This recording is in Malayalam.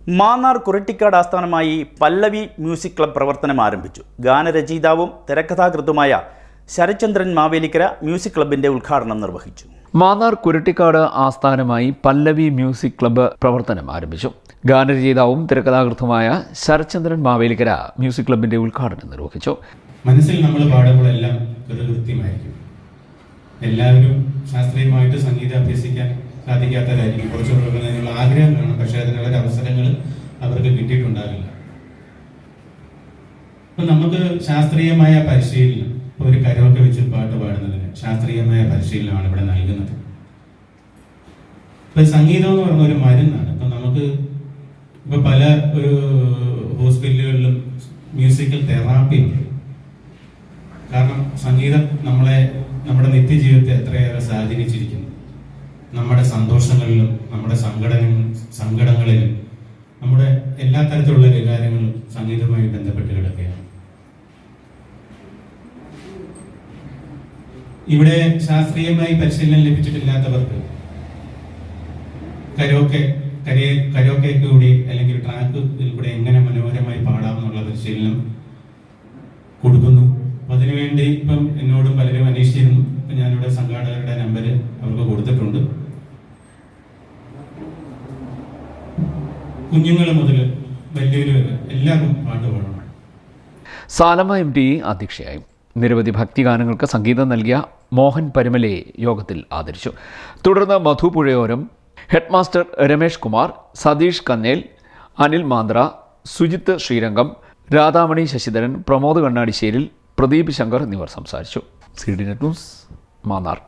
മാന്നാർ കുരട്ടിക്കാട് ആസ്ഥാനമായി പല്ലവി മ്യൂസിക് ക്ലബ് പ്രവർത്തനം ആരംഭിച്ചു. ഗാനരചയിതാവും തിരക്കഥാകൃത്തുമായ ശരചന്ദ്രൻ മാവേലിക്കര മ്യൂസിക് ക്ലബിന്റെ ഉദ്ഘാടനം നിർവഹിച്ചു. മാന്നാർ കുരട്ടിക്കാട് ആസ്ഥാനമായി പല്ലവി മ്യൂസിക് ക്ലബ്ബ് പ്രവർത്തനം ആരംഭിച്ചു. ഗാനരചയിതാവും തിരക്കഥാകൃത്തുമായ ശരചന്ദ്രൻ മാവേലിക്കര മ്യൂസിക് ക്ലബിന്റെ ഉദ്ഘാടനം നിർവഹിച്ചു. മനസ്സിൽ നമ്മൾ പാടുമ്പോഴെല്ലാം കൃത്യമായിരിക്കും. എല്ലാവരും ശാസ്ത്രീയമായിട്ട് സംഗീതം അഭ്യസിക്കാൻ സാധിക്കാത്തവരായിരിക്കും. കുറച്ച് കൊടുക്കുന്നതിനുള്ള ആഗ്രഹം കാണും, പക്ഷെ അതിനുള്ള അവസരങ്ങൾ അവർക്ക് കിട്ടിയിട്ടുണ്ടാവില്ല. അപ്പൊ നമുക്ക് ശാസ്ത്രീയമായ പരിശീലനം, ഒരു കരോക്കെ വെച്ച് പാട്ട് പാടുന്നതിന് ശാസ്ത്രീയമായ പരിശീലനമാണ് ഇവിടെ നൽകുന്നത്. ഇപ്പൊ സംഗീതം എന്ന് പറഞ്ഞ ഒരു മരുന്നാണ്. ഇപ്പൊ നമുക്ക് ഇപ്പൊ പല ഒരു ഹോസ്പിറ്റലുകളിലും മ്യൂസിക്കൽ തെറാപ്പി ഉണ്ട്. കാരണം സംഗീതം നമ്മുടെ നിത്യജീവിതത്തെ എത്രയേറെ സ്വാധീനിച്ചിരിക്കുന്നു. നമ്മുടെ സന്തോഷങ്ങളിലും നമ്മുടെ സങ്കടങ്ങളിലും നമ്മുടെ എല്ലാ തരത്തിലുള്ള വികാരങ്ങളും സംഗീതവുമായി ബന്ധപ്പെട്ട് കിടക്കുകയാണ്. ഇവിടെ ശാസ്ത്രീയമായി പരിശീലനം ലഭിച്ചിട്ടില്ലാത്തവർക്ക് കരോക്കെ കൂടി അല്ലെങ്കിൽ ട്രാക്കിൽ കൂടെ എങ്ങനെ മനോഹരമായി പാടാമെന്നുള്ള പരിശീലനം കൊടുക്കുന്നു. അതിനുവേണ്ടി ഇപ്പം എന്നോടും പലരും അന്വേഷിച്ചിരുന്നു. ഇപ്പം ഞാനിവിടെ സംഘാടകരുടെ നമ്പർ അവർക്ക് കൊടുത്തിട്ടുണ്ട്. കുഞ്ഞുങ്ങൾ മുതൽ വലിയൊരു എല്ലാവരും പാട്ട് പാടണം. സാലമ MT അധ്യക്ഷയായി. നിരവധി ഭക്തിഗാനങ്ങൾക്ക് സംഗീതം നൽകിയ മോഹൻ പരുമലയെ യോഗത്തിൽ ആദരിച്ചു. തുടർന്ന് മധു പുഴയോരം, ഹെഡ്മാസ്റ്റർ രമേഷ് കുമാർ, സതീഷ് കന്നേൽ, അനിൽ മാന്ദ്ര, സുജിത്ത് ശ്രീരംഗം, രാധാമണി ശശിധരൻ, പ്രമോദ് കണ്ണാടിശ്ശേരിൽ, പ്രദീപ് ശങ്കർ എന്നിവർ സംസാരിച്ചു. CDNet news, Mannar.